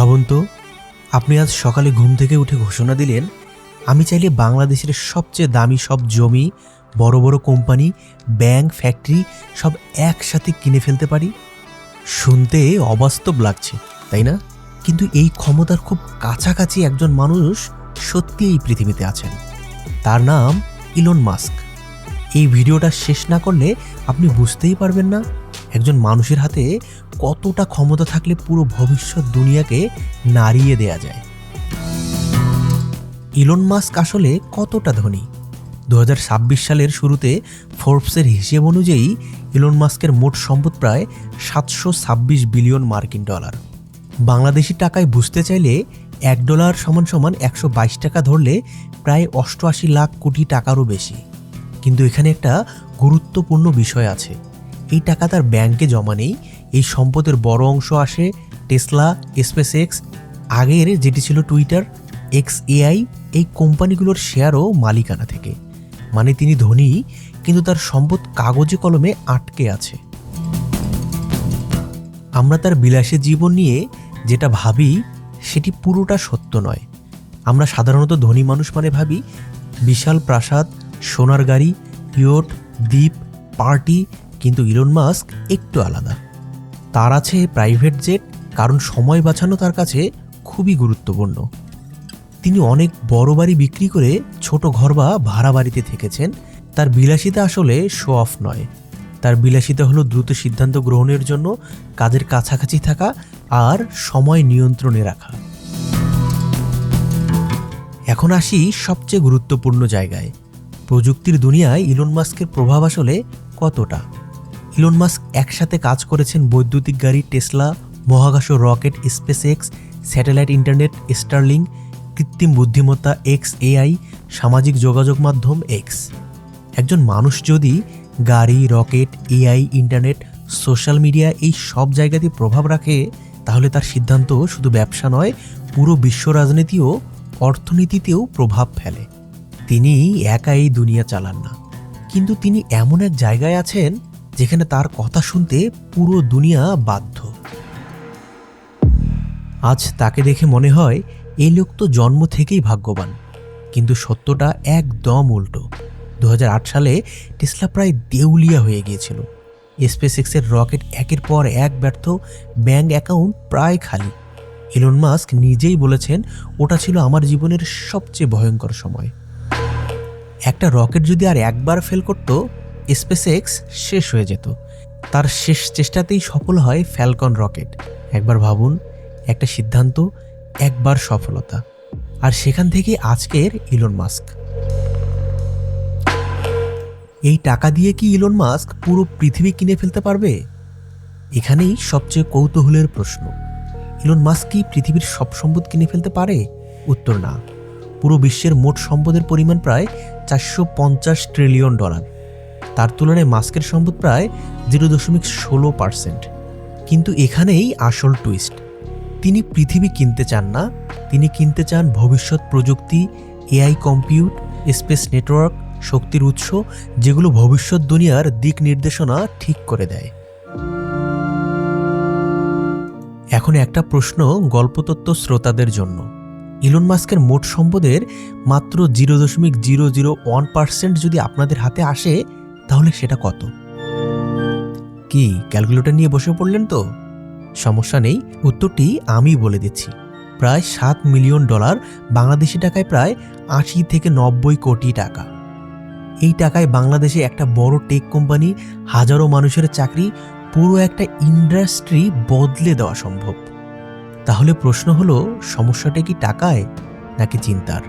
ভাবুন তো, আপনি আজ সকালে ঘুম থেকে উঠে ঘোষণা দিলেন, আমি চাইলে বাংলাদেশের সবচেয়ে দামি সব জমি, বড় বড় কোম্পানি, ব্যাংক, ফ্যাক্টরি সব একসাথে কিনে ফেলতে পারি। শুনতে অবাস্তব লাগছে, তাই না? কিন্তু এই ক্ষমতার খুব কাছাকাছি একজন মানুষ সত্যি এই পৃথিবীতে আছেন। তার নাম ইলন মাস্ক। এই ভিডিওটা শেষ না করলে আপনি বুঝতেই পারবেন না একজন মানুষের হাতে কতটা ক্ষমতা থাকলে পুরো ভবিষ্যৎ দুনিয়াকে নাড়িয়ে দেয়া যায়। ইলন মাস্ক আসলে কতটা ধনী? 2026 সালের শুরুতে ফোর্বসের হিসেব অনুযায়ী ইলন মাস্কের মোট সম্পদ প্রায় 726 বিলিয়ন মার্কিন ডলার। বাংলাদেশি টাকায় বুঝতে চাইলে $1 = 122 টাকা ধরলে প্রায় 88 লাখ কোটি টাকারও বেশি। কিন্তু এখানে একটা গুরুত্বপূর্ণ বিষয় আছে। এই টাকা তার ব্যাংকে জমা নেই। এই সম্পদের বড় অংশ আসে টেসলা, স্পেসএক্স, আগের যেটি ছিল টুইটার, XAI, এই কোম্পানিগুলোর শেয়ারও মালিকানা থেকে। মানে তিনি ধনী, কিন্তু তার সম্পদ কাগজে কলমে আটকে আছে। আমরা তার বিলাসী জীবন নিয়ে যেটা ভাবি সেটি পুরোটা সত্য নয়। আমরা সাধারণত ধনী মানুষ মানে ভাবি বিশাল প্রাসাদ, সোনার গাড়ি, ইয়ট, দ্বীপ, পার্টি। কিন্তু ইলন মাস্ক একটু আলাদা। তার আছে প্রাইভেট জেট, কারণ সময় বাঁচানো তার কাছে খুবই গুরুত্বপূর্ণ। তিনি অনেক বড় বাড়ি বিক্রি করে ছোট ঘর বা ভাড়া বাড়িতে থেকেছেন। তার বিলাসিতা আসলে শো অফ নয়। তার বিলাসিতা হলো দ্রুত সিদ্ধান্ত গ্রহণের জন্য কাজের কাছাকাছি থাকা আর সময় নিয়ন্ত্রণে রাখা। এখন আসি সবচেয়ে গুরুত্বপূর্ণ জায়গায়। প্রযুক্তির দুনিয়ায় ইলন মাস্কের প্রভাব আসলে কতটা? ইলন মাস্ক একসাথে কাজ করেছেন বৈদ্যুতিক গাড়ি টেসলা, মহাকাশ rocket SpaceX, satellite internet Starlink, কৃত্রিম বুদ্ধিমত্তা XAI, সামাজিক যোগাযোগ মাধ্যম X। একজন মানুষ যদি গাড়ি, rocket, AI, internet, social media এই সব জায়গাতে প্রভাব রাখে, তাহলে তার সিদ্ধান্ত শুধু ব্যবসা নয়, পুরো বিশ্ব রাজনীতি ও অর্থনীতিতেও প্রভাব ফেলে। তিনি একা এই দুনিয়া চালান না, কিন্তু তিনি এমন এক জায়গায় আছেন যেখানে তার কথা শুনতে পুরো দুনিয়া বাধ্য। আজ তাকে দেখে মনে হয় এই লোক তো জন্ম থেকেই ভাগ্যবান, কিন্তু সত্যটা একদম উল্টো। 2008 সালে টেসলা প্রায় দেউলিয়া হয়ে গিয়েছিল। স্পেসএক্সের রকেট একের পর এক ব্যর্থ, ব্যাংক অ্যাকাউন্ট প্রায় খালি। ইলন মাস্ক নিজেই বলেছেন, ওটা ছিল আমার জীবনের সবচেয়ে ভয়ঙ্কর সময়। একটা রকেট যদি আর একবার ফেল করত, স্পেসএক্স শেষ হয়ে যেত। তার শেষ চেষ্টাতেই সফল হয় ফ্যালকন রকেট। একবার ভাবুন, একটা সিদ্ধান্ত, একবার সফলতা, আর সেখান থেকে আজকের ইলন মাস্ক। এই টাকা দিয়ে কি ইলন মাস্ক পুরো পৃথিবী কিনে ফেলতে পারবে? এখানেই সবচেয়ে কৌতূহলের প্রশ্ন। ইলন মাস্ক কি পৃথিবীর সব সম্পদ কিনে ফেলতে পারে? উত্তর না। পুরো বিশ্বের মোট সম্পদের পরিমাণ প্রায় $450 ট্রিলিয়ন। তার তুলনায় মাস্কের সম্পদ প্রায় 0.16%। কিন্তু এখানেই আসল টুইস্ট। তিনি পৃথিবী কিনতে চান না, তিনি কিনতে চান ভবিষ্যৎ প্রযুক্তি, AI কম্পিউট, স্পেস নেটওয়ার্ক, শক্তির উৎস, যেগুলো ভবিষ্যৎ দুনিয়ার দিক নির্দেশনা ঠিক করে দেয়। এখন একটা প্রশ্ন গল্পতত্ত্ব শ্রোতাদের জন্য। ইলন মাস্কের মোট সম্পদের মাত্র 0.001% যদি আপনাদের হাতে আসে, তাহলে সেটা কত? কি ক্যালকুলেটর নিয়ে বসে পড়লেন তো? সমস্যা নেই, উত্তরটি আমি বলে দিচ্ছি। প্রায় $7 মিলিয়ন, বাংলাদেশি টাকায় প্রায় 80 থেকে 90 কোটি টাকা। এই টাকায় বাংলাদেশে একটা বড় টেক কোম্পানি, হাজারো মানুষের চাকরি, পুরো একটা ইন্ডাস্ট্রি বদলে দেওয়া সম্ভব। তাহলে প্রশ্ন হলো, সমস্যাটা কি টাকায় নাকি চিন্তার?